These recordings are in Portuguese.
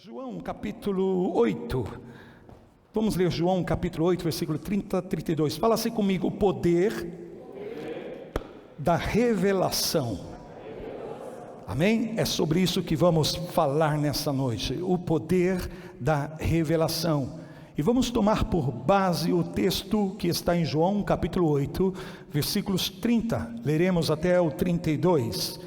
João capítulo 8, vamos ler João capítulo 8, versículo 30 a 32, fala assim comigo: o poder da revelação. Amém? É sobre isso que vamos falar nessa noite, o poder da revelação. E vamos tomar por base o texto que está em João capítulo 8, versículos 30, leremos até o 32,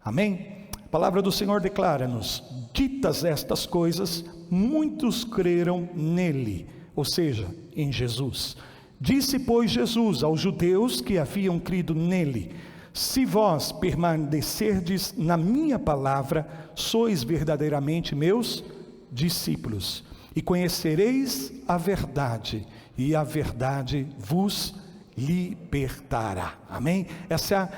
amém? A palavra do Senhor declara-nos: ditas estas coisas, muitos creram nele, ou seja, em Jesus. Disse, pois, Jesus aos judeus que haviam crido nele: se vós permanecerdes na minha palavra, sois verdadeiramente meus discípulos, e conhecereis a verdade, e a verdade vos libertará. Amém? Essa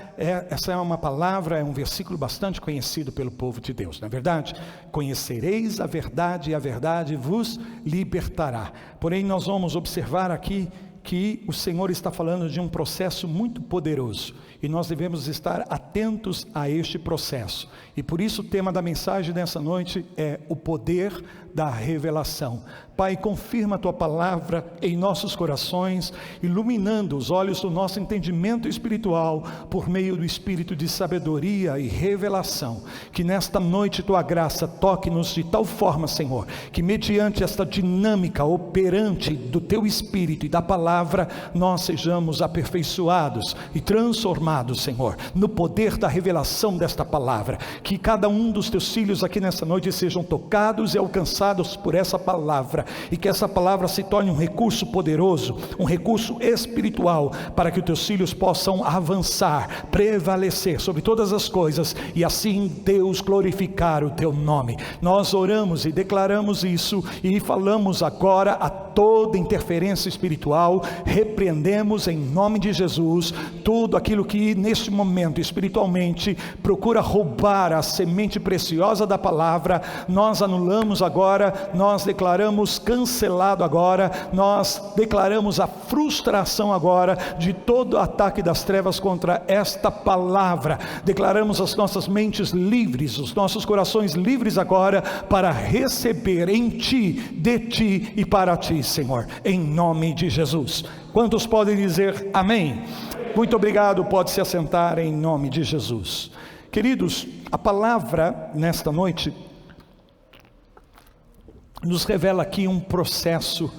é uma palavra, é um versículo bastante conhecido pelo povo de Deus, não é verdade? Conhecereis a verdade e a verdade vos libertará. Porém, nós vamos observar aqui que o Senhor está falando de um processo muito poderoso, e nós devemos estar atentos a este processo. E por isso o tema da mensagem dessa noite é o poder da revelação. Pai, confirma a tua palavra em nossos corações, iluminando os olhos do nosso entendimento espiritual por meio do espírito de sabedoria e revelação. Que nesta noite tua graça toque-nos de tal forma, Senhor, que mediante esta dinâmica operante do teu espírito e da palavra, nós sejamos aperfeiçoados e transformados, Senhor, no poder da revelação desta palavra. Que cada um dos teus filhos aqui nessa noite sejam tocados e alcançados por essa palavra, e que essa palavra se torne um recurso poderoso, um recurso espiritual, para que os teus filhos possam avançar, prevalecer sobre todas as coisas, e assim Deus glorificar o teu nome. Nós oramos e declaramos isso, e falamos agora a toda interferência espiritual, repreendemos em nome de Jesus tudo aquilo que neste momento espiritualmente procura roubar a semente preciosa da palavra. Nós anulamos agora, nós declaramos cancelado agora, nós declaramos a frustração agora de todo ataque das trevas contra esta palavra. Declaramos as nossas mentes livres, os nossos corações livres agora para receber em ti, de ti e para ti, Senhor, em nome de Jesus. Quantos podem dizer amém? Muito obrigado, pode se assentar em nome de Jesus. Queridos, a palavra nesta noite nos revela aqui um processo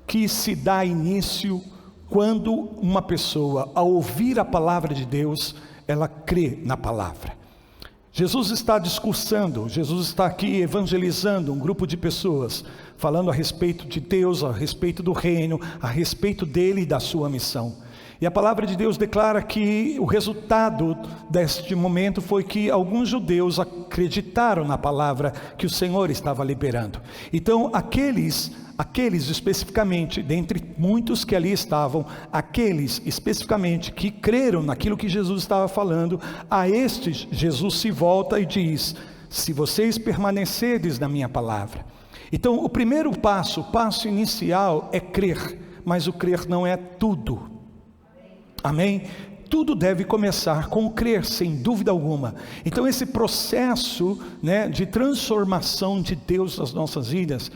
que se dá início quando uma pessoa, ao ouvir a palavra de Deus, ela crê na palavra. Jesus está discursando, Jesus está aqui evangelizando um grupo de pessoas, falando a respeito de Deus, a respeito do reino, a respeito dele e da sua missão. E a palavra de Deus declara que o resultado deste momento foi que alguns judeus acreditaram na palavra que o Senhor estava liberando. Então aqueles especificamente, dentre muitos que ali estavam, aqueles especificamente que creram naquilo que Jesus estava falando, a estes Jesus se volta e diz: se vocês permanecerdes na minha palavra. Então o primeiro passo, o passo inicial é crer, mas o crer não é tudo. Amém? Tudo deve começar com crer, sem dúvida alguma. Então esse processo, de transformação de Deus nas nossas vidas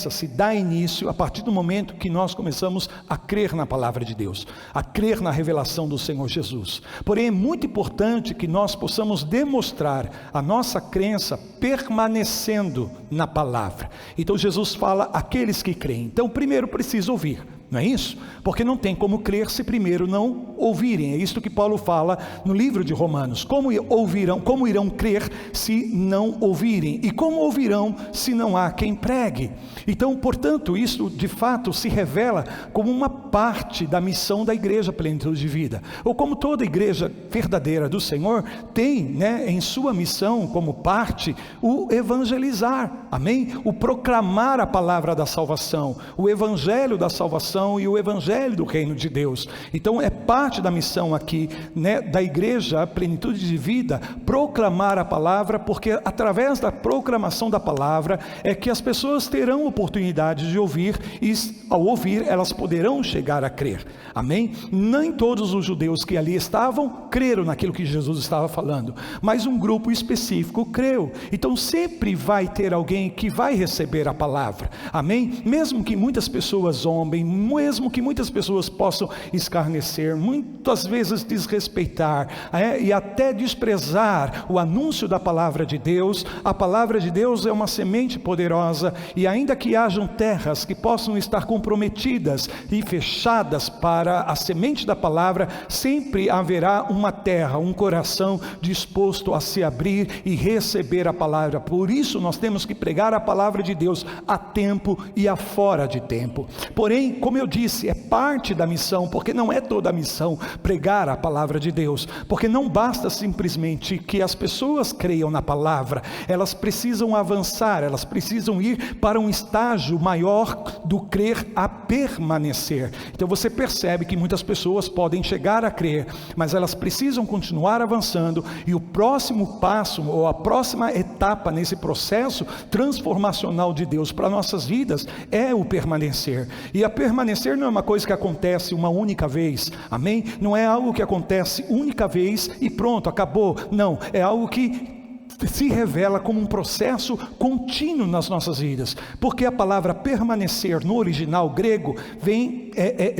se dá início a partir do momento que nós começamos a crer na palavra de Deus, a crer na revelação do Senhor Jesus. Porém é muito importante que nós possamos demonstrar a nossa crença permanecendo na palavra. Então Jesus fala aqueles que creem. Então primeiro precisa ouvir. Não é isso? Porque não tem como crer se primeiro não ouvirem. É isso que Paulo fala no livro de Romanos. Como irão crer se não ouvirem? E como ouvirão se não há quem pregue? Então, portanto, isso de fato se revela como uma parte da missão da igreja Plenitude de Vida. Ou como toda igreja verdadeira do Senhor tem, em sua missão como parte, o evangelizar. Amém? O proclamar a palavra da salvação, o evangelho da salvação, salvação e o evangelho do reino de Deus. Então é parte da missão aqui, né, da igreja, a plenitude de vida, proclamar a palavra, porque através da proclamação da palavra é que as pessoas terão oportunidade de ouvir, e ao ouvir elas poderão chegar a crer. Amém? Nem todos os judeus que ali estavam creram naquilo que Jesus estava falando, mas um grupo específico creu. Então sempre vai ter alguém que vai receber a palavra. Amém? Mesmo que muitas pessoas zombem, mesmo que muitas pessoas possam escarnecer, muitas vezes desrespeitar, e até desprezar o anúncio da palavra de Deus, a palavra de Deus é uma semente poderosa, e ainda que hajam terras que possam estar comprometidas e fechadas para a semente da palavra, sempre haverá uma terra, um coração disposto a se abrir e receber a palavra. Por isso nós temos que pregar a palavra de Deus a tempo e a fora de tempo. Porém, como eu disse, é parte da missão, porque não é toda a missão pregar a palavra de Deus, porque não basta simplesmente que as pessoas creiam na palavra, elas precisam avançar, elas precisam ir para um estágio maior do crer a permanecer. Então você percebe que muitas pessoas podem chegar a crer, mas elas precisam continuar avançando, e o próximo passo, ou a próxima etapa nesse processo transformacional de Deus para nossas vidas, é o permanecer. E a permanecer não é uma coisa que acontece uma única vez, amém? Não é algo que acontece única vez e pronto, acabou. Não, é algo que se revela como um processo contínuo nas nossas vidas, porque a palavra permanecer no original grego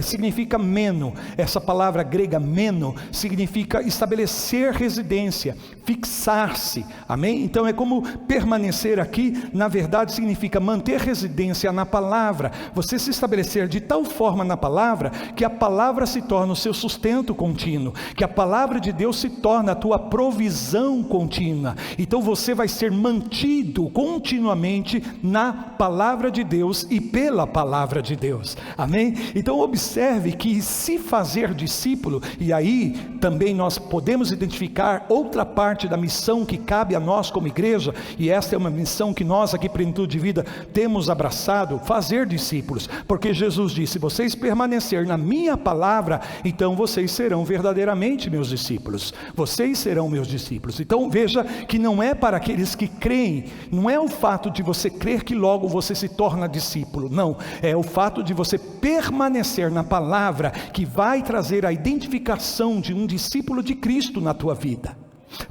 significa meno. Essa palavra grega meno significa estabelecer residência, fixar-se, amém? Então é como permanecer aqui, na verdade significa manter residência na palavra, você se estabelecer de tal forma na palavra, que a palavra se torna o seu sustento contínuo, que a palavra de Deus se torna a tua provisão contínua. Então você vai ser mantido continuamente na palavra de Deus e pela palavra de Deus, amém? Então observe que se fazer discípulo, e aí também nós podemos identificar outra parte da missão que cabe a nós como igreja, e esta é uma missão que nós aqui, Plenitude de Vida, temos abraçado, fazer discípulos, porque Jesus disse: se vocês permanecerem na minha palavra, então vocês serão verdadeiramente meus discípulos, vocês serão meus discípulos. Então veja que não é para aqueles que creem, não é o fato de você crer que logo você se torna discípulo, não, é o fato de você permanecer na palavra que vai trazer a identificação de um discípulo de Cristo na tua vida.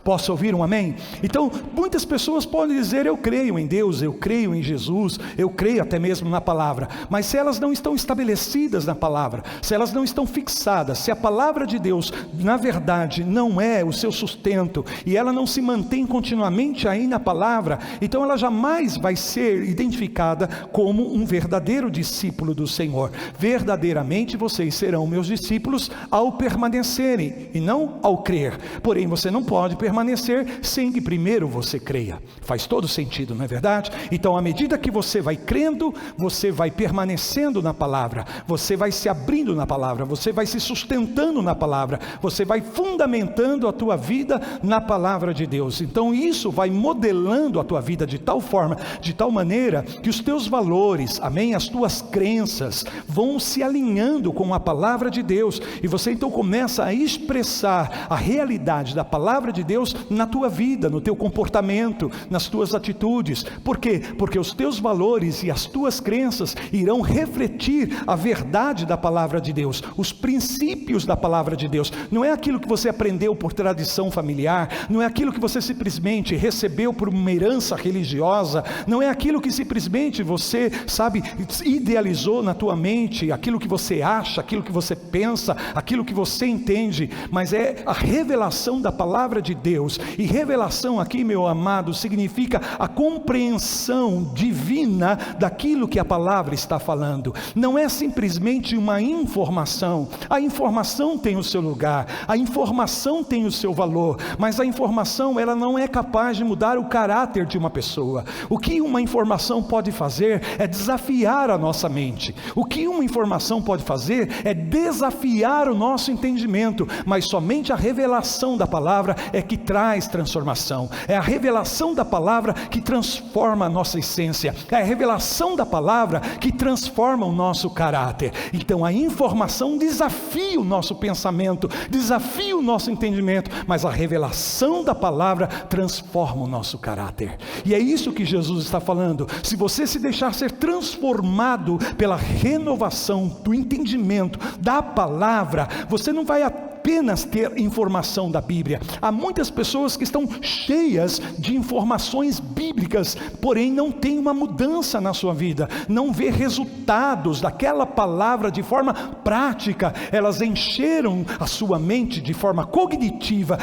Posso ouvir um amém? Então muitas pessoas podem dizer: eu creio em Deus, eu creio em Jesus, eu creio até mesmo na palavra, mas se elas não estão estabelecidas na palavra, se elas não estão fixadas, se a palavra de Deus na verdade não é o seu sustento, e ela não se mantém continuamente aí na palavra, então ela jamais vai ser identificada como um verdadeiro discípulo do Senhor. Verdadeiramente vocês serão meus discípulos ao permanecerem e não ao crer. Porém você não pode permanecer sem que primeiro você creia. Faz todo sentido, não é verdade? Então à medida que você vai crendo, você vai permanecendo na palavra, você vai se abrindo na palavra, você vai se sustentando na palavra, você vai fundamentando a tua vida na palavra de Deus. Então isso vai modelando a tua vida de tal forma, de tal maneira que os teus valores, amém, as tuas crenças vão se alinhando com a palavra de Deus, e você então começa a expressar a realidade da palavra de Deus na tua vida, no teu comportamento, nas tuas atitudes. Por quê? Porque os teus valores e as tuas crenças irão refletir a verdade da palavra de Deus, os princípios da palavra de Deus. Não é aquilo que você aprendeu por tradição familiar, não é aquilo que você simplesmente recebeu por uma herança religiosa, não é aquilo que simplesmente você, sabe, idealizou na tua mente, aquilo que você acha, aquilo que você pensa, aquilo que você entende, mas é a revelação da palavra de Deus. E revelação aqui, meu amado, significa a compreensão divina daquilo que a palavra está falando. Não é simplesmente uma informação. A informação tem o seu lugar, a informação tem o seu valor, mas a informação, ela não é capaz de mudar o caráter de uma pessoa. O que uma informação pode fazer é desafiar a nossa mente. O que uma informação pode fazer é desafiar o nosso entendimento, mas somente a revelação da palavra é é que traz transformação. É a revelação da palavra que transforma a nossa essência. É a revelação da palavra que transforma o nosso caráter. Então a informação desafia o nosso pensamento, desafia o nosso entendimento, mas a revelação da palavra transforma o nosso caráter. E é isso que Jesus está falando. Se você se deixar ser transformado pela renovação do entendimento da palavra, você não vai apenas ter informação da Bíblia. Há muitas pessoas que estão cheias de informações bíblicas, porém não tem uma mudança na sua vida, não vê resultados daquela palavra de forma prática. Elas encheram a sua mente de forma cognitiva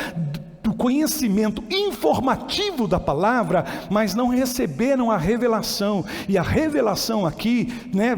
do conhecimento informativo da palavra, mas não receberam a revelação. E a revelação aqui,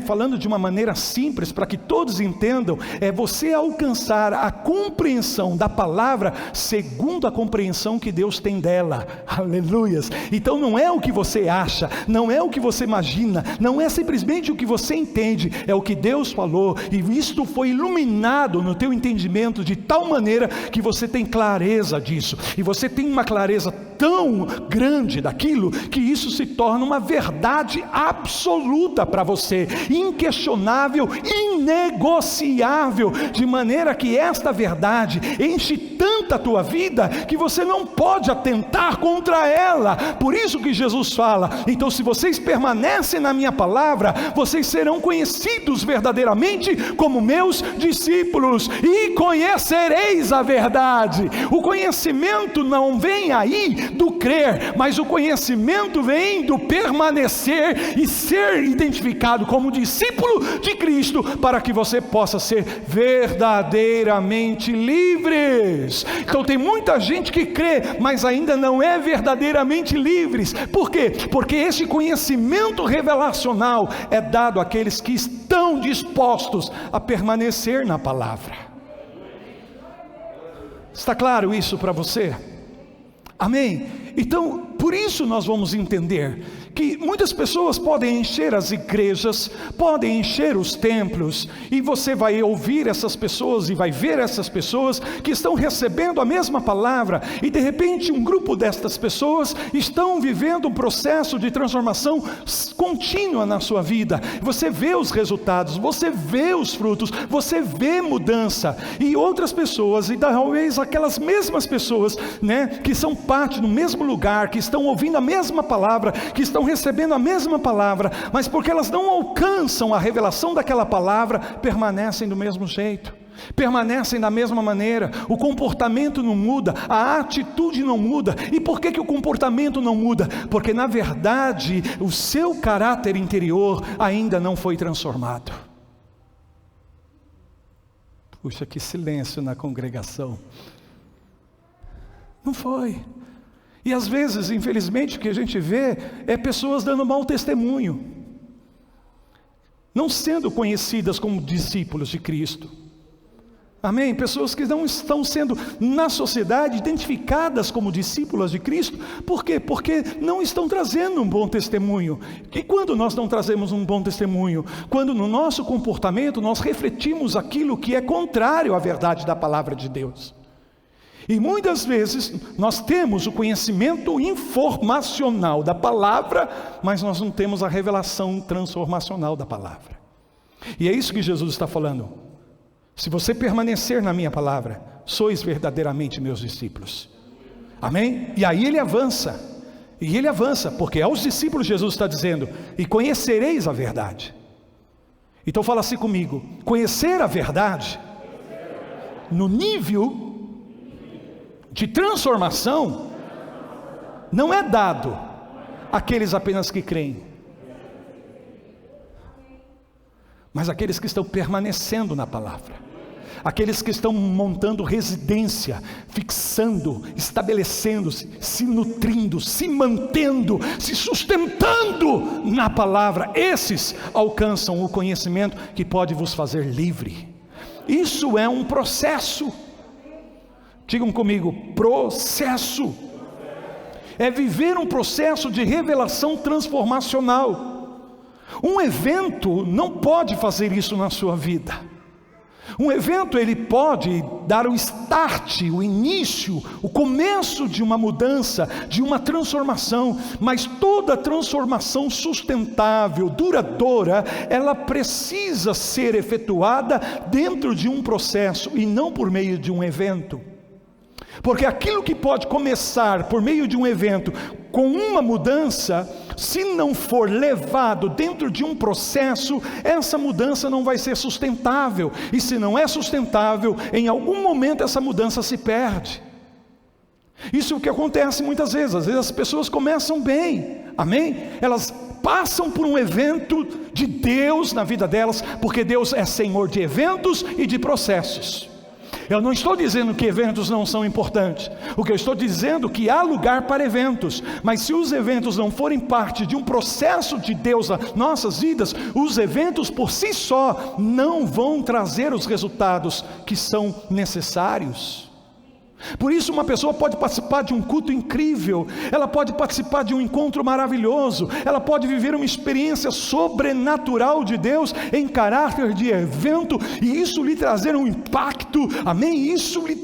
falando de uma maneira simples para que todos entendam, é você alcançar a compreensão da palavra segundo a compreensão que Deus tem dela. Aleluias! Então não é o que você acha, não é o que você imagina, não é simplesmente o que você entende, é o que Deus falou, e isto foi iluminado no teu entendimento de tal maneira que você tem clareza disso. E você tem uma clareza tão grande daquilo, que isso se torna uma verdade absoluta para você, inquestionável, inegociável, de maneira que esta verdade enche tanta a tua vida, que você não pode atentar contra ela. Por isso que Jesus fala: então se vocês permanecem na minha palavra, vocês serão conhecidos verdadeiramente como meus discípulos, e conhecereis a verdade. O conhecimento não vem aí do crer, mas o conhecimento vem do permanecer e ser identificado como discípulo de Cristo, para que você possa ser verdadeiramente livres. Então tem muita gente que crê, mas ainda não é verdadeiramente livres. Por quê? Porque esse conhecimento revelacional é dado àqueles que estão dispostos a permanecer na palavra. Está claro isso para você? Amém? Então, por isso nós vamos entender que muitas pessoas podem encher as igrejas, podem encher os templos, e você vai ouvir essas pessoas e vai ver essas pessoas que estão recebendo a mesma palavra, e de repente um grupo destas pessoas estão vivendo um processo de transformação contínua na sua vida. Você vê os resultados, você vê os frutos, você vê mudança. E outras pessoas, e talvez aquelas mesmas pessoas, que são parte do mesmo lugar, que estão ouvindo a mesma palavra, que estão recebendo a mesma palavra, mas porque elas não alcançam a revelação daquela palavra, permanecem do mesmo jeito, permanecem da mesma maneira. O comportamento não muda, a atitude não muda. E por que o comportamento não muda? Porque na verdade o seu caráter interior ainda não foi transformado. Puxa, que silêncio na congregação. Não foi. E às vezes, infelizmente, o que a gente vê é pessoas dando mau testemunho, não sendo conhecidas como discípulos de Cristo. Amém? Pessoas que não estão sendo na sociedade identificadas como discípulas de Cristo. Por quê? Porque não estão trazendo um bom testemunho. E quando nós não trazemos um bom testemunho? Quando no nosso comportamento nós refletimos aquilo que é contrário à verdade da palavra de Deus. E muitas vezes nós temos o conhecimento informacional da palavra, mas nós não temos a revelação transformacional da palavra. E é isso que Jesus está falando. Se você permanecer na minha palavra, sois verdadeiramente meus discípulos. Amém? E aí ele avança. E ele avança, porque aos discípulos Jesus está dizendo: e conhecereis a verdade. Então fala assim comigo: conhecer a verdade, no nível de transformação, não é dado àqueles apenas que creem, mas àqueles que estão permanecendo na palavra, aqueles que estão montando residência, fixando, estabelecendo-se, se nutrindo, se mantendo, se sustentando na palavra. Esses alcançam o conhecimento que pode vos fazer livre. Isso é um processo. Digam comigo: processo. É viver um processo de revelação transformacional. Um evento não pode fazer isso na sua vida. Um evento, ele pode dar o start, o início, o começo de uma mudança, de uma transformação, mas toda transformação sustentável, duradoura, ela precisa ser efetuada dentro de um processo e não por meio de um evento. Porque aquilo que pode começar por meio de um evento com uma mudança, se não for levado dentro de um processo, essa mudança não vai ser sustentável. E se não é sustentável, em algum momento essa mudança se perde. Isso é o que acontece muitas vezes. Às vezes as pessoas começam bem, amém? Elas passam por um evento de Deus na vida delas, porque Deus é Senhor de eventos e de processos. Eu não estou dizendo que eventos não são importantes. O que eu estou dizendo é que há lugar para eventos. Mas se os eventos não forem parte de um processo de Deus nas nossas vidas, os eventos por si só não vão trazer os resultados que são necessários. Por isso uma pessoa pode participar de um culto incrível, ela pode participar de um encontro maravilhoso, ela pode viver uma experiência sobrenatural de Deus em caráter de evento, e isso lhe trazer um impacto, amém? Isso lhe,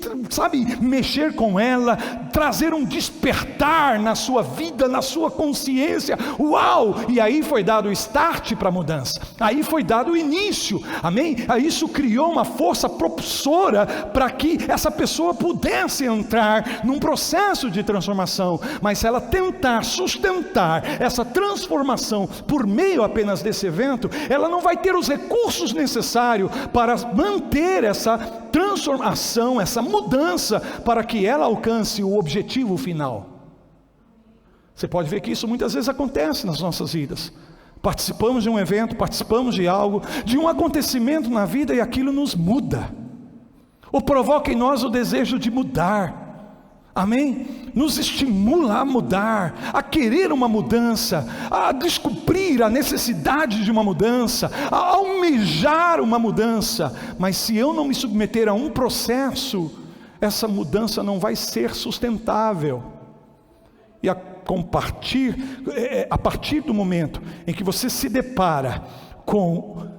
mexer com ela, trazer um despertar na sua vida, na sua consciência, uau! E aí foi dado o start para a mudança, aí foi dado o início, amém? Aí isso criou uma força propulsora para que essa pessoa pudesse entrar num processo de transformação. Mas se ela tentar sustentar essa transformação por meio apenas desse evento, ela não vai ter os recursos necessários para manter essa transformação, essa mudança, para que ela alcance o objetivo final. Você pode ver que isso muitas vezes acontece nas nossas vidas. Participamos de um evento, participamos de algo, de um acontecimento na vida, e aquilo nos muda, ou provoca em nós o desejo de mudar, amém? Nos estimula a mudar, a querer uma mudança, a descobrir a necessidade de uma mudança, a almejar uma mudança. Mas se eu não me submeter a um processo, essa mudança não vai ser sustentável. E a partir do momento em que você se depara com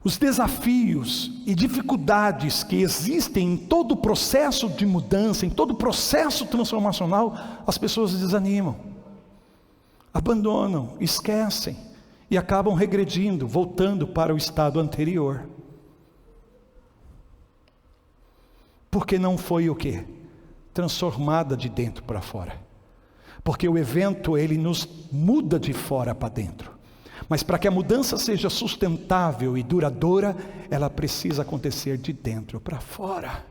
os desafios e dificuldades que existem em todo o processo de mudança, em todo o processo transformacional, as pessoas desanimam, abandonam, esquecem e acabam regredindo, voltando para o estado anterior. Porque não foi o quê? Transformada de dentro para fora. Porque o evento, ele nos muda de fora para dentro. Mas para que a mudança seja sustentável e duradoura, ela precisa acontecer de dentro para fora.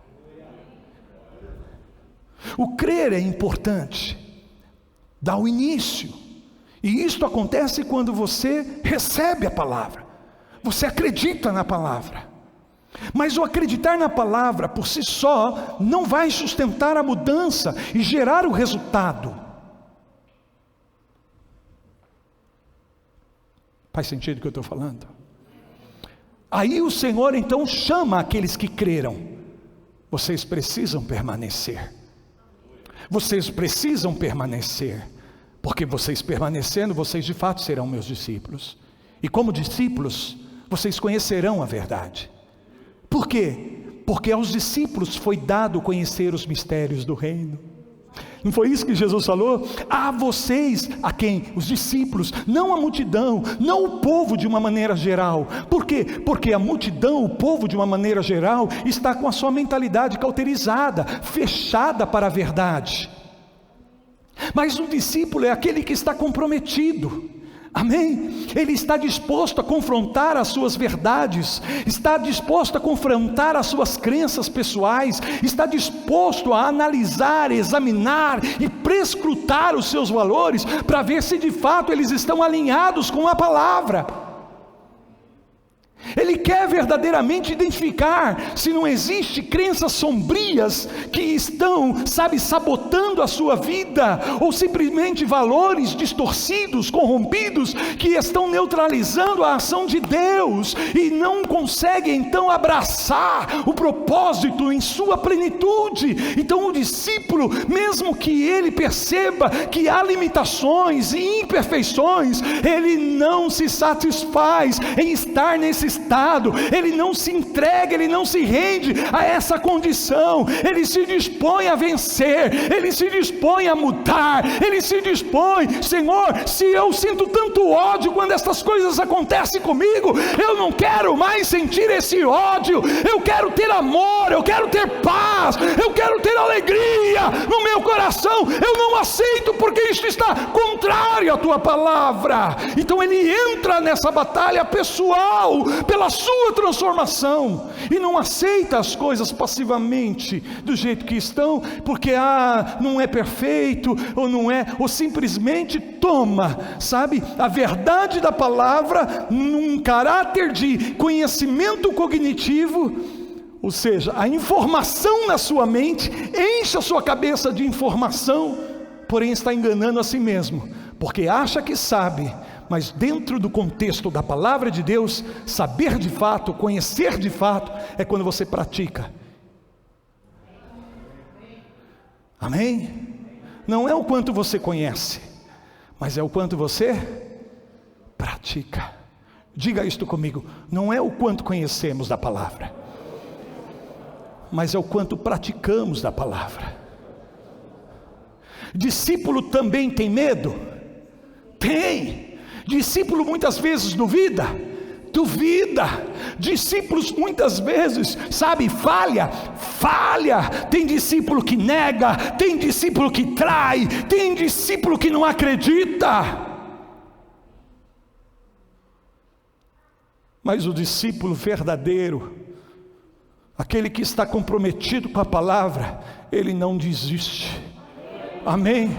O crer é importante, dá o início. E isto acontece quando você recebe a palavra, você acredita na palavra. Mas o acreditar na palavra por si só não vai sustentar a mudança e gerar o resultado. Faz sentido o que eu estou falando? Aí o Senhor então chama aqueles que creram. Vocês precisam permanecer. Vocês precisam permanecer. Porque vocês permanecendo, vocês de fato serão meus discípulos. E como discípulos, vocês conhecerão a verdade. Por quê? Porque aos discípulos foi dado conhecer os mistérios do reino. Não foi isso que Jesus falou? A vocês, a quem? Os discípulos, não a multidão, não o povo de uma maneira geral. Por quê? Porque a multidão, o povo de uma maneira geral, está com a sua mentalidade cauterizada, fechada para a verdade. Mas um discípulo é aquele que está comprometido. Amém? Ele está disposto a confrontar as suas verdades, está disposto a confrontar as suas crenças pessoais, está disposto a analisar, examinar e prescrutar os seus valores, para ver se de fato eles estão alinhados com a palavra. Ele quer verdadeiramente identificar se não existe crenças sombrias que estão, sabotando a sua vida, ou simplesmente valores distorcidos, corrompidos, que estão neutralizando a ação de Deus, e não conseguem então abraçar o propósito em sua plenitude. Então o discípulo, mesmo que ele perceba que há limitações e imperfeições, ele não se satisfaz em estar nesse estado estado, ele não se entrega, ele não se rende a essa condição, ele se dispõe a vencer, ele se dispõe a mudar, ele se dispõe. Senhor, se eu sinto tanto ódio quando estas coisas acontecem comigo, eu não quero mais sentir esse ódio, eu quero ter amor, eu quero ter paz, eu quero ter alegria no meu coração, eu não aceito porque isto está contrário à tua palavra. Então ele entra nessa batalha pessoal pela sua transformação e não aceita as coisas passivamente do jeito que estão, porque não é perfeito, ou não é, ou simplesmente toma, sabe, a verdade da palavra num caráter de conhecimento cognitivo, ou seja, a informação na sua mente, enche a sua cabeça de informação, porém está enganando a si mesmo, porque acha que sabe, mas dentro do contexto da palavra de Deus, saber de fato, conhecer de fato, é quando você pratica. Amém? Não é o quanto você conhece, mas é o quanto você pratica. Diga isto comigo: não é o quanto conhecemos da palavra, mas é o quanto praticamos da palavra. Discípulo também tem medo? Tem. Discípulo muitas vezes duvida. Discípulos muitas vezes, sabe, falha. Tem discípulo que nega, tem discípulo que trai, tem discípulo que não acredita. Mas o discípulo verdadeiro, aquele que está comprometido com a palavra, ele não desiste. Amém?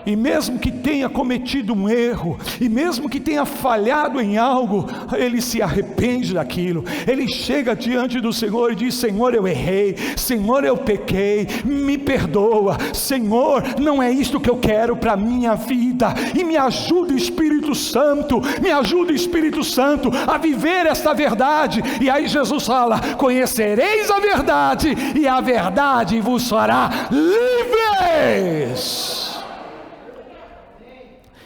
E mesmo que tenha cometido um erro, e mesmo que tenha falhado em algo, ele se arrepende daquilo, ele chega diante do Senhor e diz: Senhor, eu errei, Senhor, eu pequei, me perdoa, Senhor, não é isto que eu quero para a minha vida, e me ajuda Espírito Santo, a viver esta verdade. E aí Jesus fala: conhecereis a verdade, e a verdade vos fará livres.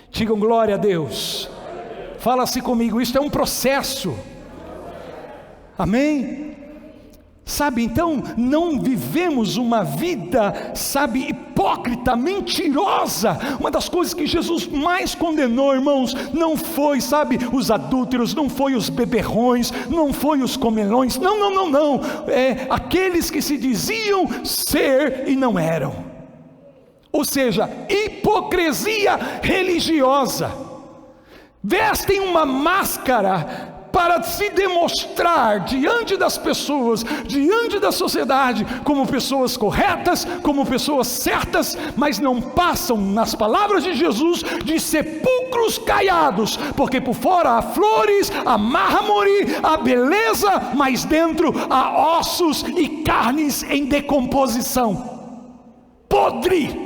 Digam glória a Deus. Fala-se comigo, isto é um processo. Amém? Sabe, então não vivemos uma vida, sabe, hipócrita, mentirosa. Uma das coisas que Jesus mais condenou, irmãos, não foi, sabe, os adúlteros, não foi os beberrões, não foi os comelões, não, é aqueles que se diziam ser e não eram. Ou seja, hipocrisia religiosa. Vestem uma máscara para se demonstrar diante das pessoas, diante da sociedade, como pessoas corretas, como pessoas certas, mas não passam, nas palavras de Jesus, de sepulcros caiados, porque por fora há flores, há mármore, há beleza, mas dentro há ossos e carnes em decomposição, podre,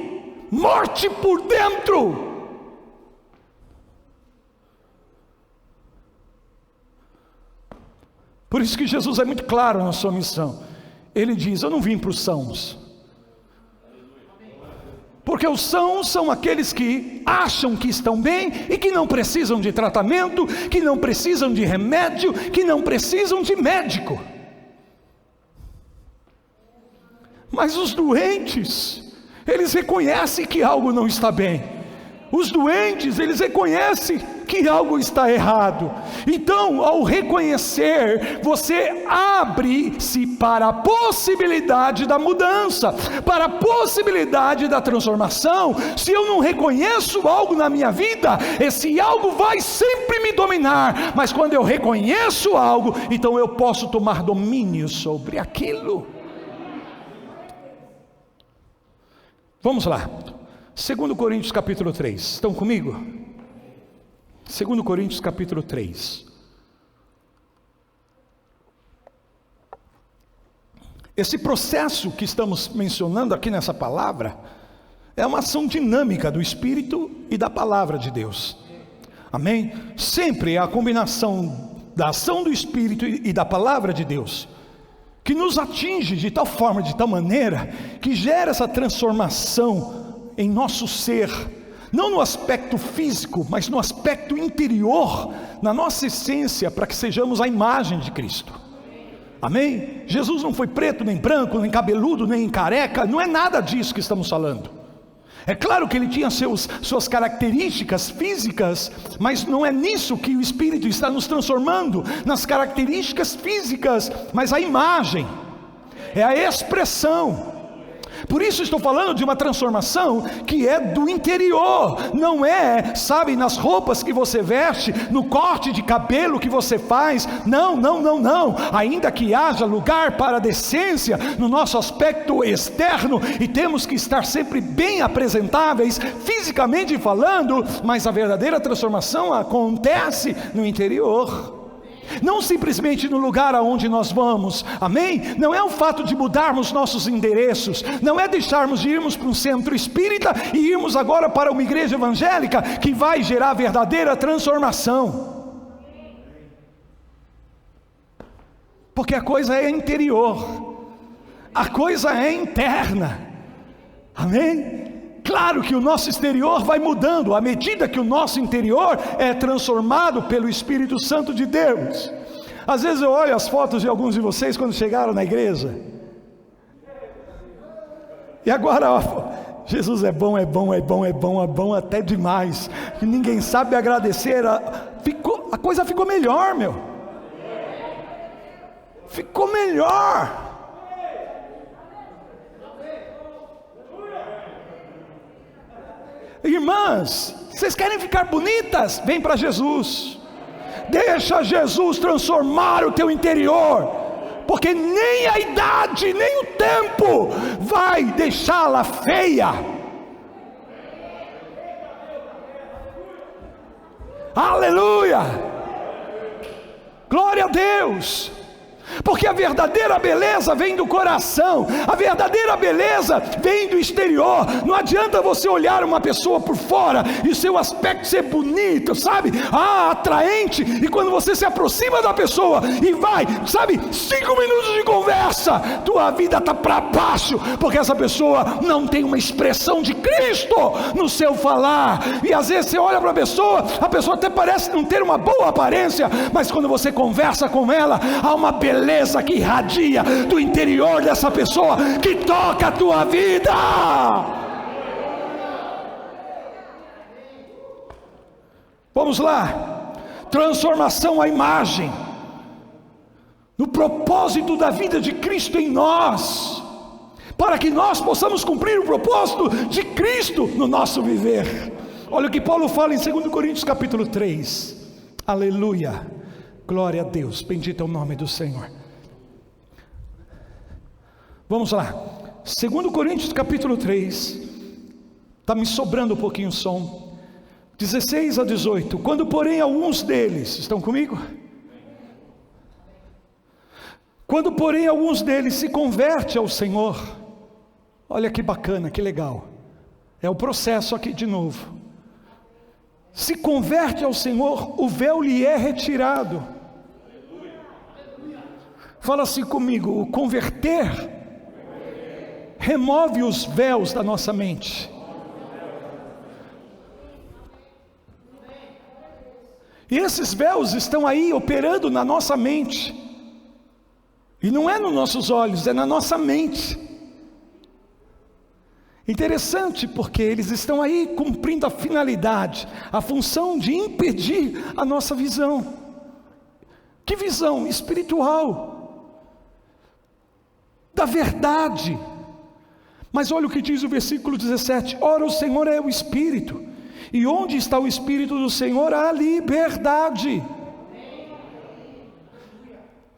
morte por dentro. Por isso que Jesus é muito claro na sua missão. Ele diz: eu não vim para os sãos, porque os sãos são aqueles que acham que estão bem e que não precisam de tratamento, que não precisam de remédio, que não precisam de médico. Mas os doentes, eles reconhecem que algo não está bem. Os doentes, eles reconhecem que algo está errado. Então, ao reconhecer, você abre-se para a possibilidade da mudança, para a possibilidade da transformação. Se eu não reconheço algo na minha vida, esse algo vai sempre me dominar. Mas quando eu reconheço algo, então eu posso tomar domínio sobre aquilo. Vamos lá, 2 Coríntios capítulo 3, estão comigo? 2 Coríntios capítulo 3. Esse processo que estamos mencionando aqui nessa palavra, é uma ação dinâmica do Espírito e da palavra de Deus. Amém? Sempre é a combinação da ação do Espírito e da palavra de Deus, que nos atinge de tal forma, de tal maneira, que gera essa transformação em nosso ser, não no aspecto físico, mas no aspecto interior, na nossa essência, para que sejamos a imagem de Cristo. Amém? Jesus não foi preto, nem branco, nem cabeludo, nem careca, não é nada disso que estamos falando. É claro que ele tinha suas características físicas, mas não é nisso que o Espírito está nos transformando, nas características físicas, mas a imagem, é a expressão. Por isso estou falando de uma transformação que é do interior, não é, sabe, nas roupas que você veste, no corte de cabelo que você faz, não, ainda que haja lugar para a decência no nosso aspecto externo, e temos que estar sempre bem apresentáveis, fisicamente falando, mas a verdadeira transformação acontece no interior. Não simplesmente no lugar aonde nós vamos, amém? Não é o fato de mudarmos nossos endereços, não é deixarmos de irmos para um centro espírita e irmos agora para uma igreja evangélica que vai gerar verdadeira transformação, porque a coisa é interior, a coisa é interna, amém? Claro que o nosso exterior vai mudando à medida que o nosso interior é transformado pelo Espírito Santo de Deus. Às vezes eu olho as fotos de alguns de vocês quando chegaram na igreja, e agora, ó, Jesus é bom até demais, que ninguém sabe agradecer. A coisa ficou melhor, meu. Ficou melhor. Irmãs, vocês querem ficar bonitas? Vem para Jesus. Deixa Jesus transformar o teu interior, porque nem a idade, nem o tempo vai deixá-la feia. Aleluia! Glória a Deus! Porque a verdadeira beleza vem do coração, a verdadeira beleza vem do exterior. Não adianta você olhar uma pessoa por fora e o seu aspecto ser bonito, sabe, atraente, e quando você se aproxima da pessoa e vai, sabe, 5 minutos de conversa, tua vida está para baixo, porque essa pessoa não tem uma expressão de Cristo no seu falar. E às vezes você olha para a pessoa até parece não ter uma boa aparência, mas quando você conversa com ela, há uma beleza que irradia do interior dessa pessoa, que toca a tua vida. Vamos lá. Transformação à imagem, no propósito da vida de Cristo em nós, para que nós possamos cumprir o propósito de Cristo no nosso viver. Olha o que Paulo fala em 2 Coríntios capítulo 3. Aleluia. Glória a Deus, bendito é o nome do Senhor. Vamos lá, 2 Coríntios capítulo 3, está me sobrando um pouquinho o som, 16 a 18. Quando porém alguns deles, estão comigo? Quando porém alguns deles se convertem ao Senhor, olha que bacana, que legal, é o processo aqui de novo. Se converte ao Senhor, o véu lhe é retirado. Fala assim comigo, o converter remove os véus da nossa mente. E esses véus estão aí operando na nossa mente. E não é nos nossos olhos, é na nossa mente. Interessante, porque eles estão aí cumprindo a finalidade, a função de impedir a nossa visão. Que visão? Espiritual. Da verdade. Mas olha o que diz o versículo 17: ora, o Senhor é o Espírito, e onde está o Espírito do Senhor, há liberdade.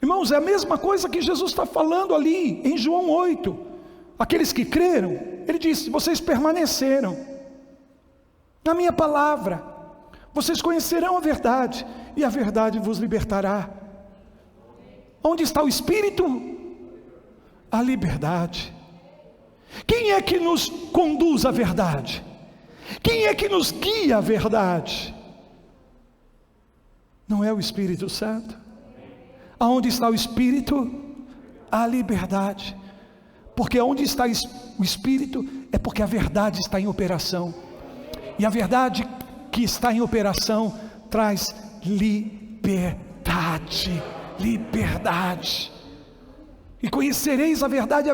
Irmãos, é a mesma coisa que Jesus está falando ali em João 8. Aqueles que creram, ele disse: vocês permaneceram na minha palavra, vocês conhecerão a verdade, e a verdade vos libertará. Onde está o Espírito? A liberdade. Quem é que nos conduz à verdade? Quem é que nos guia à verdade? Não é o Espírito Santo? Aonde está o Espírito? A liberdade. Porque onde está o Espírito é porque a verdade está em operação. E a verdade que está em operação traz liberdade. Liberdade. E conhecereis a verdade,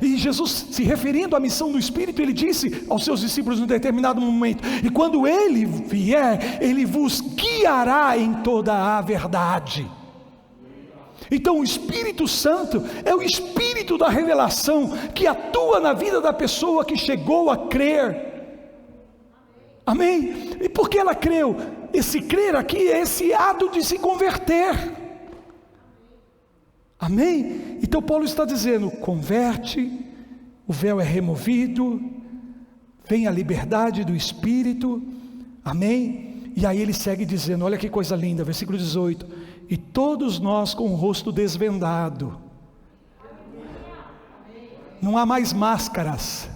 E Jesus, se referindo à missão do Espírito, ele disse aos seus discípulos em um determinado momento: e quando ele vier, ele vos guiará em toda a verdade. Então o Espírito Santo é o Espírito da revelação, que atua na vida da pessoa que chegou a crer. Amém? E por que ela creu? Esse crer aqui é esse ato de se converter. Amém? Então Paulo está dizendo: converte, o véu é removido, vem a liberdade do Espírito. Amém? E aí ele segue dizendo, olha que coisa linda, versículo 18: e todos nós com o rosto desvendado. Não há mais máscaras.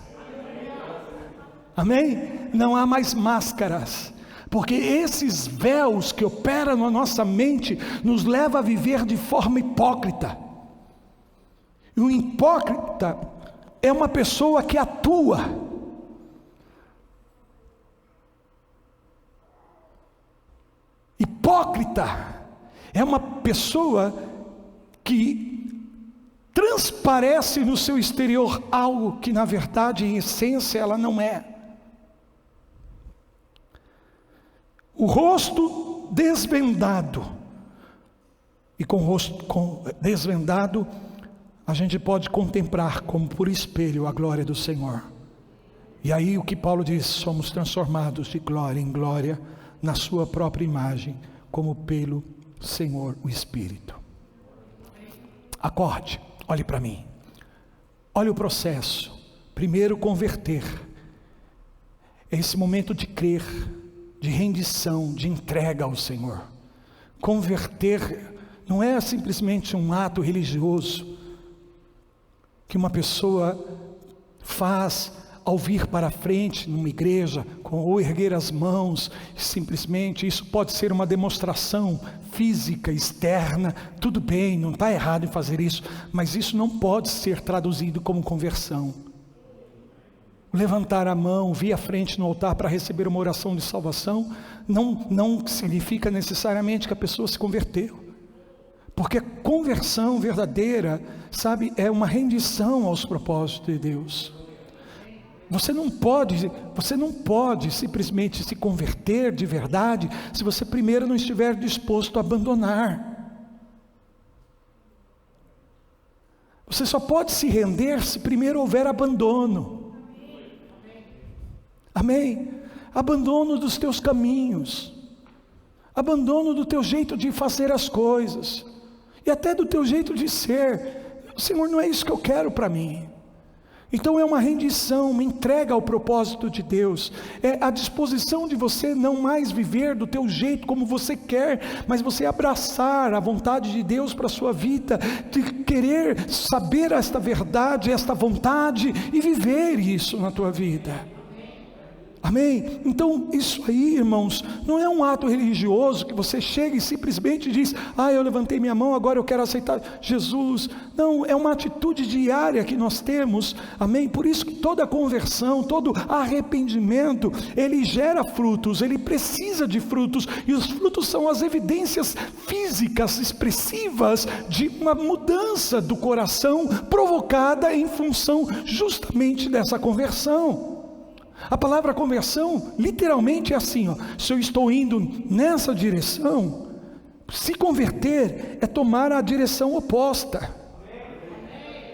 Amém? Não há mais máscaras. Porque esses véus que operam na nossa mente nos levam a viver de forma hipócrita. E o hipócrita é uma pessoa que atua. Hipócrita é uma pessoa que transparece no seu exterior algo que na verdade, em essência, ela não é. O rosto desvendado, e com o rosto desvendado, a gente pode contemplar como por espelho a glória do Senhor. E aí o que Paulo diz: somos transformados de glória em glória, na sua própria imagem, como pelo Senhor o Espírito. Acorde, olhe para mim, olhe o processo. Primeiro, converter, é esse momento de crer, de rendição, de entrega ao Senhor. Converter não é simplesmente um ato religioso que uma pessoa faz ao vir para a frente numa igreja, ou erguer as mãos, simplesmente. Isso pode ser uma demonstração física, externa, tudo bem, não está errado em fazer isso, mas isso não pode ser traduzido como conversão. Levantar a mão, vir à frente no altar para receber uma oração de salvação, não significa necessariamente que a pessoa se converteu. Porque a conversão verdadeira, sabe, é uma rendição aos propósitos de Deus. Você não pode simplesmente se converter de verdade, se você primeiro não estiver disposto a abandonar. Você só pode se render se primeiro houver abandono. Amém? Abandono dos teus caminhos, abandono do teu jeito de fazer as coisas, e até do teu jeito de ser. Senhor, não é isso que eu quero para mim. Então é uma rendição, uma entrega ao propósito de Deus. É a disposição de você não mais viver do teu jeito como você quer, mas você abraçar a vontade de Deus para a sua vida, de querer saber esta verdade, esta vontade, e viver isso na tua vida. Amém? Então isso aí, irmãos, não é um ato religioso que você chega e simplesmente diz: eu levantei minha mão, agora eu quero aceitar Jesus. Não, é uma atitude diária que nós temos. Amém? Por isso que toda conversão, todo arrependimento, ele gera frutos, ele precisa de frutos, e os frutos são as evidências físicas expressivas de uma mudança do coração provocada em função justamente dessa conversão. A palavra conversão literalmente é assim, se eu estou indo nessa direção, se converter é tomar a direção oposta.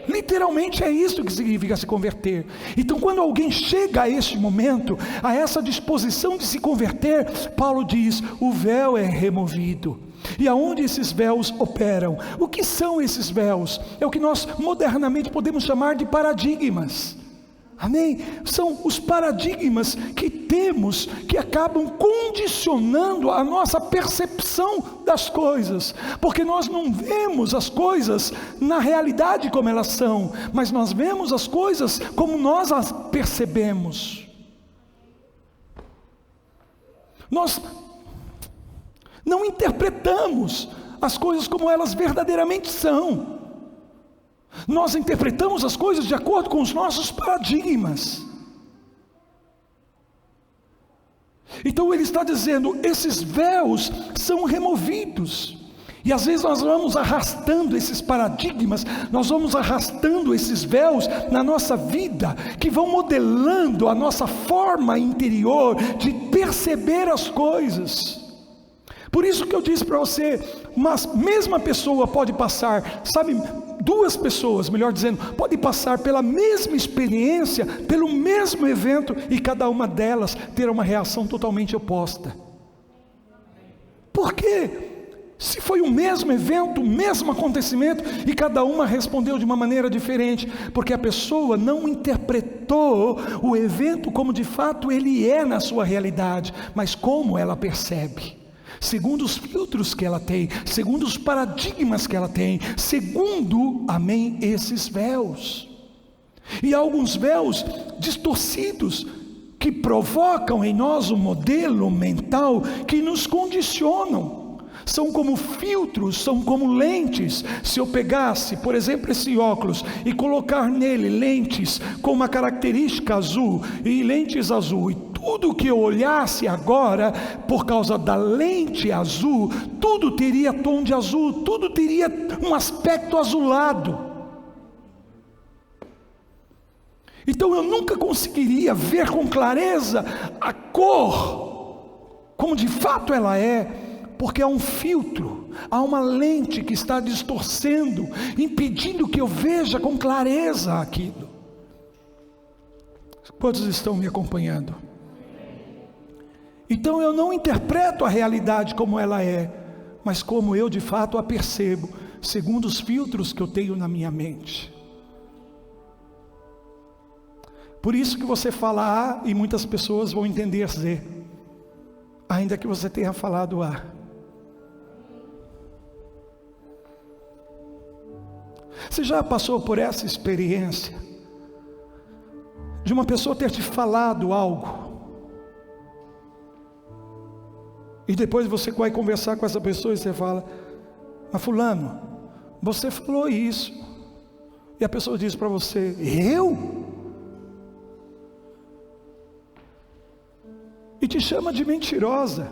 Literalmente é isso que significa se converter. Então quando alguém chega a este momento, a essa disposição de se converter, Paulo diz: o véu é removido. E aonde esses véus operam? O que são esses véus? É o que nós modernamente podemos chamar de paradigmas. Amém? São os paradigmas que temos, que acabam condicionando a nossa percepção das coisas, porque nós não vemos as coisas na realidade como elas são, mas nós vemos as coisas como nós as percebemos. Nós não interpretamos as coisas como elas verdadeiramente são. Nós interpretamos as coisas de acordo com os nossos paradigmas. Então ele está dizendo, esses véus são removidos. E às vezes nós vamos arrastando esses paradigmas, nós vamos arrastando esses véus na nossa vida, que vão modelando a nossa forma interior de perceber as coisas. Por isso que eu disse para você, uma mesma pessoa pode passar, sabe, duas pessoas, melhor dizendo, pode passar pela mesma experiência, pelo mesmo evento, e cada uma delas ter uma reação totalmente oposta. Por quê? Se foi o mesmo evento, o mesmo acontecimento, e cada uma respondeu de uma maneira diferente, porque a pessoa não interpretou o evento como de fato ele é na sua realidade, mas como ela percebe, segundo os filtros que ela tem, segundo os paradigmas que ela tem, segundo, amém, esses véus. E há alguns véus distorcidos, que provocam em nós um modelo mental que nos condicionam. São como filtros, são como lentes. Se eu pegasse, por exemplo, esse óculos e colocar nele lentes com uma característica azul e lentes azul, e tudo que eu olhasse agora, por causa da lente azul, tudo teria tom de azul, tudo teria um aspecto azulado. Então eu nunca conseguiria ver com clareza a cor, como de fato ela é, porque há um filtro, há uma lente que está distorcendo, impedindo que eu veja com clareza aquilo. Quantos estão me acompanhando? Então eu não interpreto a realidade como ela é, mas como eu de fato a percebo, segundo os filtros que eu tenho na minha mente. Por isso que você fala A e muitas pessoas vão entender Z, ainda que você tenha falado A. Você já passou por essa experiência de uma pessoa ter te falado algo e depois você vai conversar com essa pessoa e você fala: mas fulano, você falou isso, e a pessoa diz para você: eu? E te chama de mentirosa,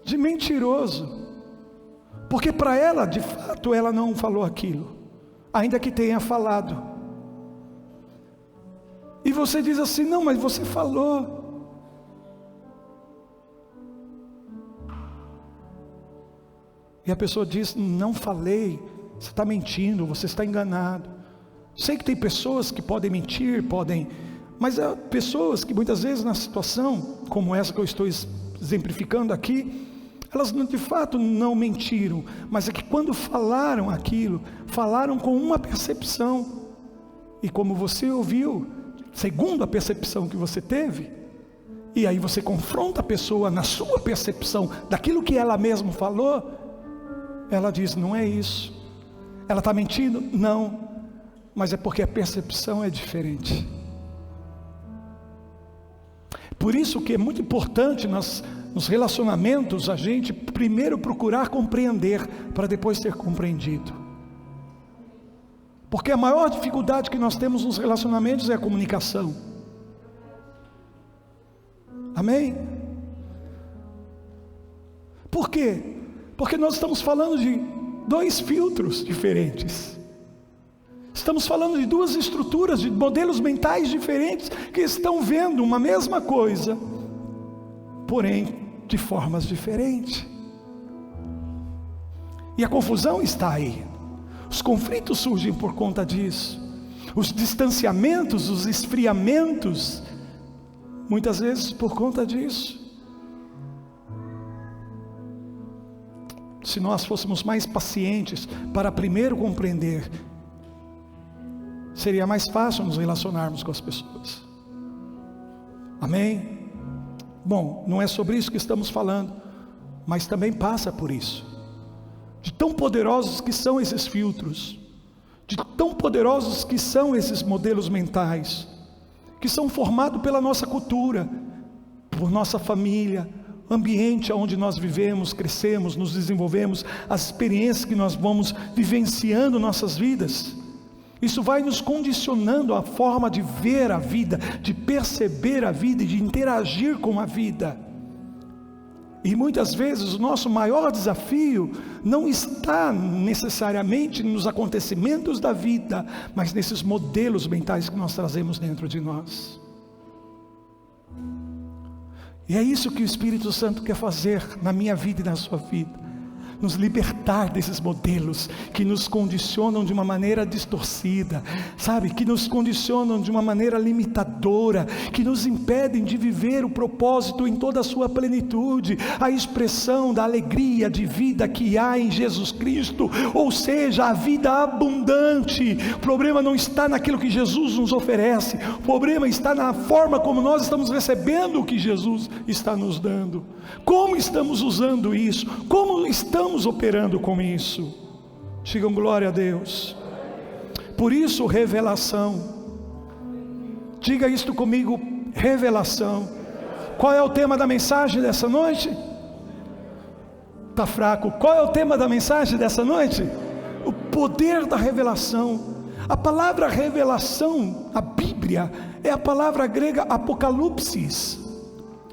de mentiroso, porque para ela, de fato, ela não falou aquilo, ainda que tenha falado. E você diz assim: não, mas você falou. E a pessoa diz: não falei, você está mentindo, você está enganado. Sei que tem pessoas que podem mentir, mas há pessoas que muitas vezes na situação como essa que eu estou exemplificando aqui, elas de fato não mentiram, mas é que quando falaram aquilo, falaram com uma percepção, e como você ouviu, segundo a percepção que você teve, e aí você confronta a pessoa na sua percepção daquilo que ela mesma falou, ela diz: não é isso. Ela está mentindo? Não, mas é porque a percepção é diferente. Por isso que é muito importante nos relacionamentos a gente primeiro procurar compreender, para depois ser compreendido. Porque a maior dificuldade que nós temos nos relacionamentos é a comunicação. Amém? Por quê? Porque nós estamos falando de dois filtros diferentes. Estamos falando de duas estruturas, de modelos mentais diferentes, que estão vendo uma mesma coisa, porém de formas diferentes. E a confusão está aí. Os conflitos surgem por conta disso. Os distanciamentos, os esfriamentos, muitas vezes por conta disso. Se nós fôssemos mais pacientes para primeiro compreender, seria mais fácil nos relacionarmos com as pessoas. Amém? Bom, não é sobre isso que estamos falando, mas também passa por isso. De tão poderosos que são esses filtros, de tão poderosos que são esses modelos mentais, que são formados pela nossa cultura, por nossa família, ambiente onde nós vivemos, crescemos, nos desenvolvemos, as experiências que nós vamos vivenciando nossas vidas. Isso vai nos condicionando a forma de ver a vida, de perceber a vida e de interagir com a vida. E muitas vezes o nosso maior desafio não está necessariamente nos acontecimentos da vida, mas nesses modelos mentais que nós trazemos dentro de nós. E é isso que o Espírito Santo quer fazer na minha vida e na sua vida. Nos libertar desses modelos que nos condicionam de uma maneira distorcida, sabe? Que nos condicionam de uma maneira limitadora, que nos impedem de viver o propósito em toda a sua plenitude, a expressão da alegria de vida que há em Jesus Cristo, ou seja, a vida abundante. O problema não está naquilo que Jesus nos oferece, o problema está na forma como nós estamos recebendo o que Jesus está nos dando. Como estamos usando isso? Como estamos operando com isso? Digam glória a Deus. Por isso, revelação. Diga isto comigo, revelação. Qual é o tema da mensagem dessa noite? Está fraco. Qual é o tema da mensagem dessa noite? O poder da revelação. A palavra revelação, a Bíblia, é a palavra grega apocalipsis,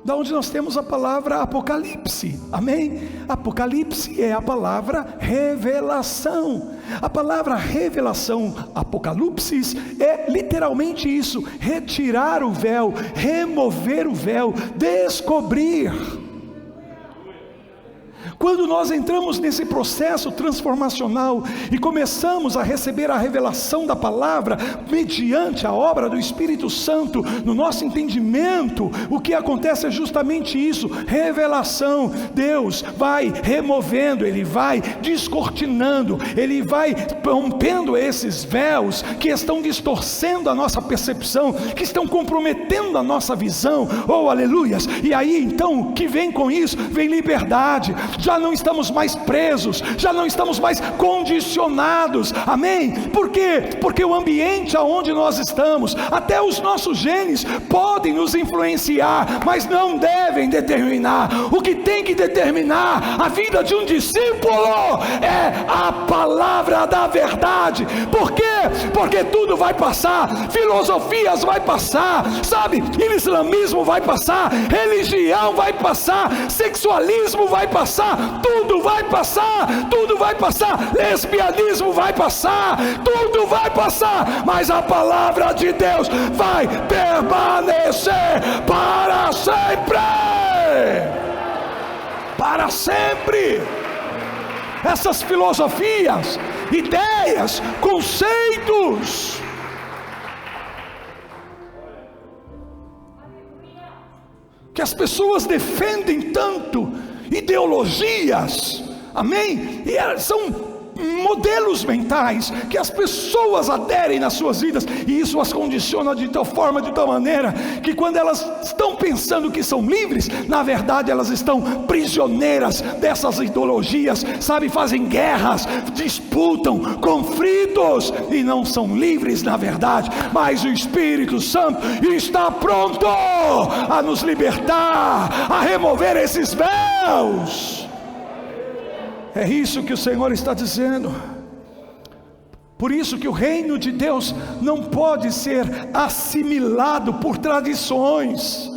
da onde nós temos a palavra apocalipse, amém? Apocalipse é a palavra revelação. A palavra revelação, apocalipsis, é literalmente isso: retirar o véu, remover o véu, descobrir. Quando nós entramos nesse processo transformacional e começamos a receber a revelação da palavra mediante a obra do Espírito Santo no nosso entendimento, o que acontece é justamente isso: revelação. Deus vai removendo, Ele vai descortinando, Ele vai rompendo esses véus que estão distorcendo a nossa percepção, que estão comprometendo a nossa visão. Oh, aleluias! E aí então o que vem com isso? Vem liberdade. Já não estamos mais presos, já não estamos mais condicionados, amém? Por quê? Porque o ambiente aonde nós estamos, até os nossos genes podem nos influenciar, mas não devem determinar. O que tem que determinar a vida de um discípulo é a palavra da verdade. Por quê? Porque tudo vai passar, filosofias vai passar, sabe? Islamismo vai passar, religião vai passar, sexualismo vai passar, tudo vai passar, tudo vai passar, lesbianismo vai passar, tudo vai passar, mas a palavra de Deus vai permanecer para sempre. Para sempre. Essas filosofias, ideias, conceitos, que as pessoas defendem tanto, ideologias, amém? E são modelos mentais que as pessoas aderem nas suas vidas, e isso as condiciona de tal forma, de tal maneira, que quando elas estão pensando que são livres, na verdade elas estão prisioneiras dessas ideologias, sabe? Fazem guerras, disputam, conflitos, e não são livres na verdade. Mas o Espírito Santo está pronto a nos libertar, a remover esses véus. É isso que o Senhor está dizendo. Por isso que o reino de Deus não pode ser assimilado por tradições,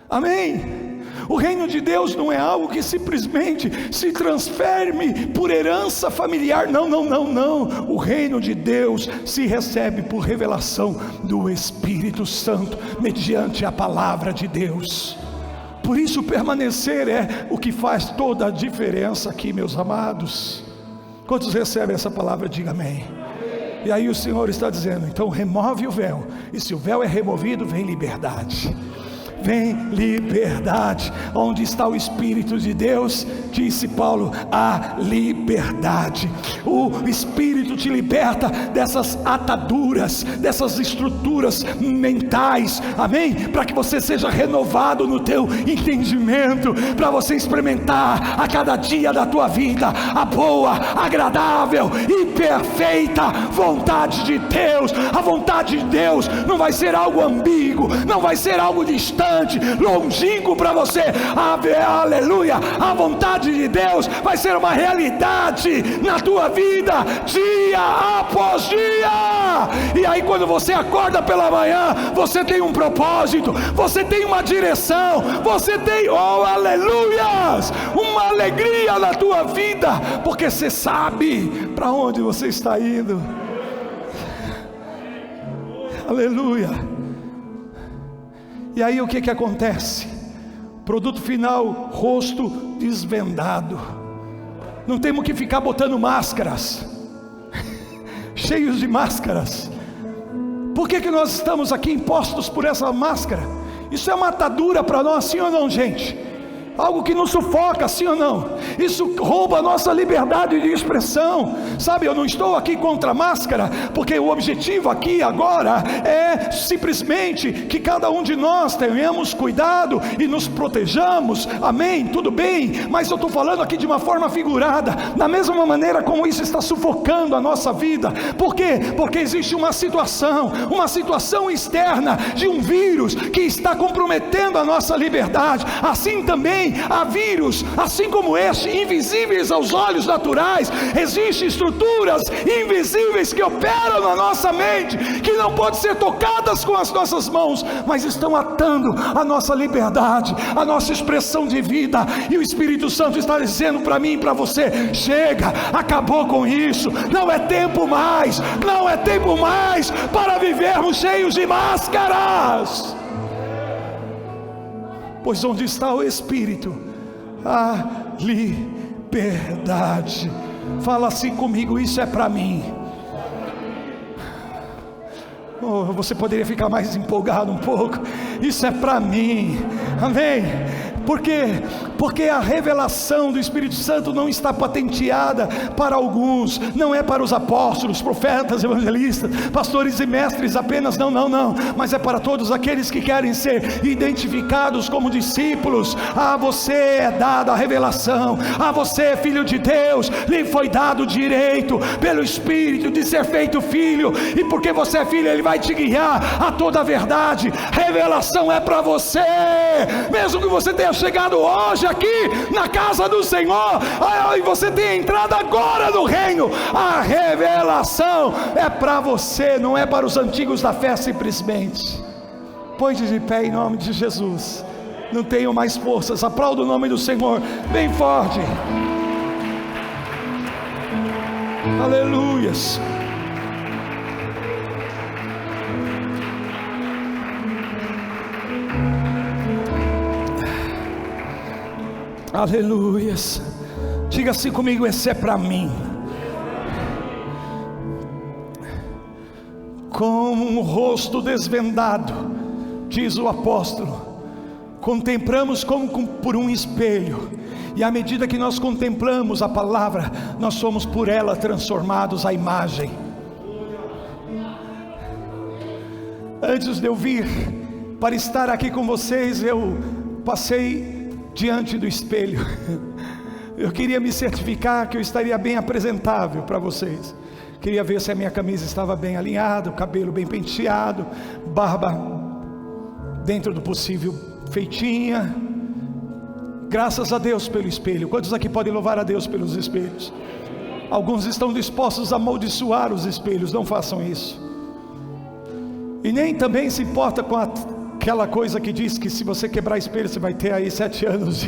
amém? O reino de Deus não é algo que simplesmente se transfere por herança familiar, não. O reino de Deus se recebe por revelação do Espírito Santo, mediante a palavra de Deus. Por isso permanecer é o que faz toda a diferença aqui, meus amados. Quantos recebem essa palavra? Diga amém. E aí o Senhor está dizendo, então remove o véu, e se o véu é removido, vem liberdade. Vem liberdade. Onde está o Espírito de Deus, disse Paulo, a liberdade. O Espírito te liberta dessas ataduras, dessas estruturas mentais, amém? Para que você seja renovado no teu entendimento, para você experimentar a cada dia da tua vida a boa, agradável e perfeita vontade de Deus. A vontade de Deus não vai ser algo ambíguo, não vai ser algo distante, abundante, longínquo para você. Aleluia, a vontade de Deus vai ser uma realidade na tua vida, dia após dia. E aí quando você acorda pela manhã, você tem um propósito, você tem uma direção, você tem, oh aleluias, uma alegria na tua vida, porque você sabe para onde você está indo. Aleluia. E aí o que acontece? Produto final, rosto desvendado. Não temos que ficar botando máscaras, cheios de máscaras. Por que nós estamos aqui impostos por essa máscara? Isso é uma atadura para nós, sim ou não, gente? Algo que nos sufoca, sim ou não? Isso rouba a nossa liberdade de expressão. Sabe, eu não estou aqui contra a máscara, porque o objetivo aqui agora é simplesmente que cada um de nós tenhamos cuidado e nos protejamos, amém, tudo bem, mas eu estou falando aqui de uma forma figurada, da mesma maneira como isso está sufocando a nossa vida. Por quê? Porque existe uma situação externa de um vírus que está comprometendo a nossa liberdade. Assim também há vírus, assim como este, invisíveis aos olhos naturais. Existem estruturas invisíveis que operam na nossa mente, que não podem ser tocadas com as nossas mãos, mas estão atando a nossa liberdade, a nossa expressão de vida. E o Espírito Santo está dizendo para mim e para você: chega, acabou com isso, não é tempo mais, não é tempo mais para vivermos cheios de máscaras. Pois onde está o Espírito, há liberdade. Fala assim comigo: isso é para mim. Oh, você poderia ficar mais empolgado um pouco. Isso é para mim, amém? Por quê? Porque a revelação do Espírito Santo não está patenteada para alguns, não é para os apóstolos, profetas, evangelistas, pastores e mestres apenas, não, mas é para todos aqueles que querem ser identificados como discípulos. A você é dada a revelação, a você, filho de Deus, lhe foi dado o direito pelo Espírito de ser feito filho, e porque você é filho, Ele vai te guiar a toda a verdade. Revelação é para você, mesmo que você tenha chegado hoje aqui na casa do Senhor, e você tenha entrado agora no reino, a revelação é para você, não é para os antigos da fé simplesmente. Põe-te de pé em nome de Jesus. Não tenho mais forças, aplauda o nome do Senhor bem forte. Aleluias. Aleluias. Diga assim comigo: esse é para mim. Com um rosto desvendado, diz o apóstolo, contemplamos como por um espelho, e à medida que nós contemplamos a palavra, nós somos por ela transformados à imagem. Antes de eu vir para estar aqui com vocês, eu passei diante do espelho. Eu queria me certificar que eu estaria bem apresentável para vocês. Queria ver se a minha camisa estava bem alinhada, o cabelo bem penteado, barba dentro do possível feitinha. Graças a Deus pelo espelho. Quantos aqui podem louvar a Deus pelos espelhos? Alguns estão dispostos a amaldiçoar os espelhos. Não façam isso. E nem também se importa com aquela coisa que diz que se você quebrar espelho, você vai ter aí 7 anos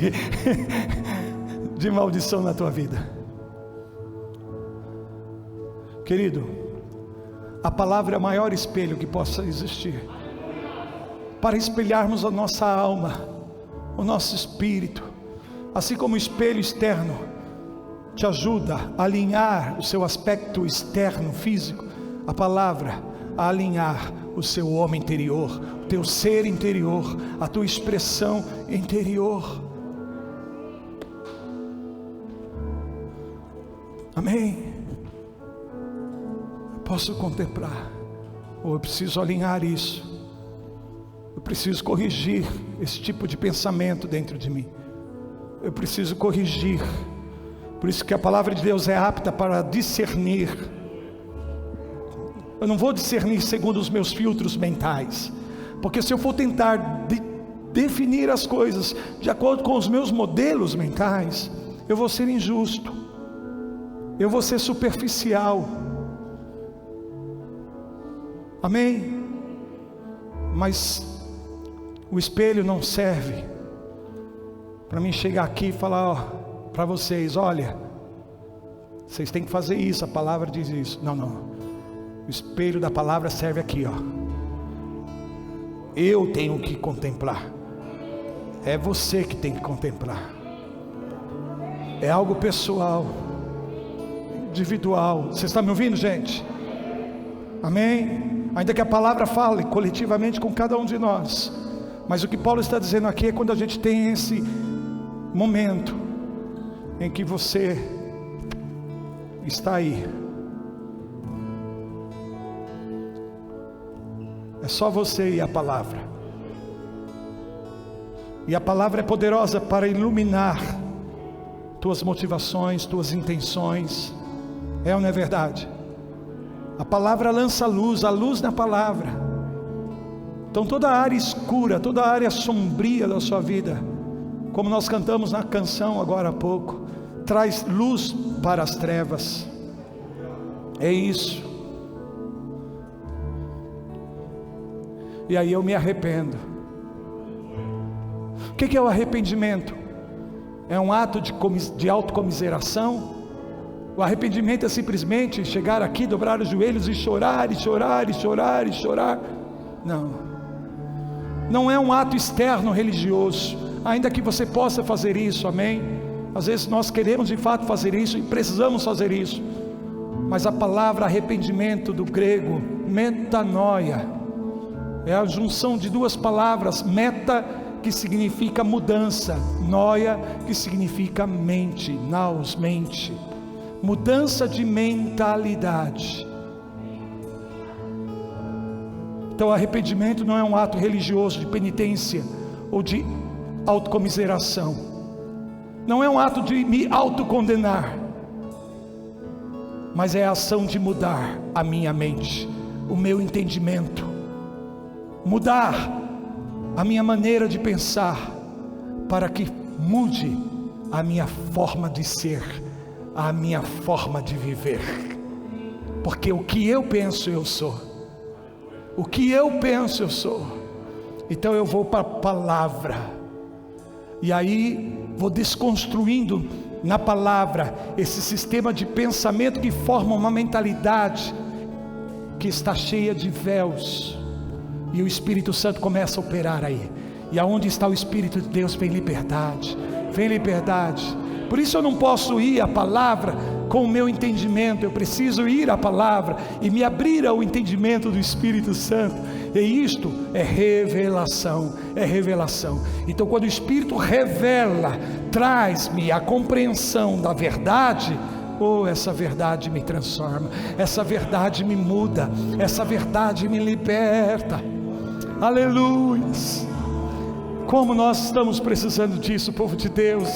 de maldição na tua vida. Querido, a palavra é o maior espelho que possa existir, para espelharmos a nossa alma, o nosso espírito. Assim como o espelho externo te ajuda a alinhar o seu aspecto externo, físico, a palavra a alinhar o seu homem interior, o teu ser interior, a tua expressão interior. Amém? Eu posso contemplar, ou eu preciso alinhar isso, eu preciso corrigir esse tipo de pensamento dentro de mim, eu preciso corrigir. Por isso que a palavra de Deus é apta para discernir. Eu não vou discernir segundo os meus filtros mentais, porque se eu for tentar definir as coisas de acordo com os meus modelos mentais, eu vou ser injusto, eu vou ser superficial. Amém? Mas o espelho não serve para mim chegar aqui e falar para vocês: olha, vocês têm que fazer isso, a palavra diz isso. Não, não. O espelho da palavra serve aqui, ó. Eu tenho que contemplar. É você que tem que contemplar. É algo pessoal, individual. Você está me ouvindo, gente? Amém? Ainda que a palavra fale coletivamente com cada um de nós, mas o que Paulo está dizendo aqui é quando a gente tem esse momento em que você está aí, é só você e a palavra, e a palavra é poderosa para iluminar tuas motivações, tuas intenções. É ou não é verdade? A palavra lança luz, a luz na palavra. Então toda a área escura, toda a área sombria da sua vida, como nós cantamos na canção agora há pouco, traz luz para as trevas. É isso. E aí eu me arrependo. O que é o arrependimento? É um ato de autocomiseração? O arrependimento é simplesmente chegar aqui, dobrar os joelhos e chorar, e chorar, e chorar, e chorar? Não. Não é um ato externo religioso, ainda que você possa fazer isso, amém? Às vezes nós queremos de fato fazer isso e precisamos fazer isso, mas a palavra arrependimento do grego, metanoia, é a junção de duas palavras: meta, que significa mudança, noia, que significa mente, naus, mente, mudança de mentalidade. Então arrependimento não é um ato religioso de penitência ou de autocomiseração, não é um ato de me autocondenar, mas é a ação de mudar a minha mente, o meu entendimento, mudar a minha maneira de pensar, para que mude a minha forma de ser, a minha forma de viver. Porque o que eu penso eu sou, o que eu penso eu sou. Então eu vou para a palavra, e aí vou desconstruindo na palavra esse sistema de pensamento que forma uma mentalidade que está cheia de véus, e o Espírito Santo começa a operar aí, e aonde está o Espírito de Deus vem liberdade, vem liberdade. Por isso eu não posso ir à palavra com o meu entendimento, eu preciso ir à palavra e me abrir ao entendimento do Espírito Santo, e isto é revelação, é revelação. Então quando o Espírito revela, traz-me a compreensão da verdade, oh, essa verdade me transforma, essa verdade me muda, essa verdade me liberta. Aleluias! Como nós estamos precisando disso, povo de Deus.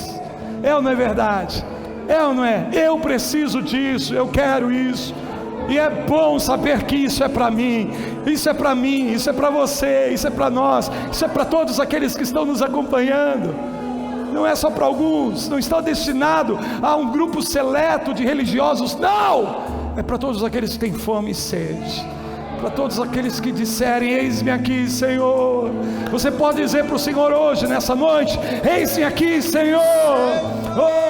É ou não é verdade? É ou não é? Eu preciso disso, eu quero isso. E é bom saber que isso é para mim, isso é para mim, isso é para você, isso é para nós, isso é para todos aqueles que estão nos acompanhando. Não é só para alguns, não está destinado a um grupo seleto de religiosos, não! É para todos aqueles que têm fome e sede, para todos aqueles que disserem: eis-me aqui, Senhor. Você pode dizer para o Senhor hoje, nessa noite: eis-me aqui, Senhor. Oh!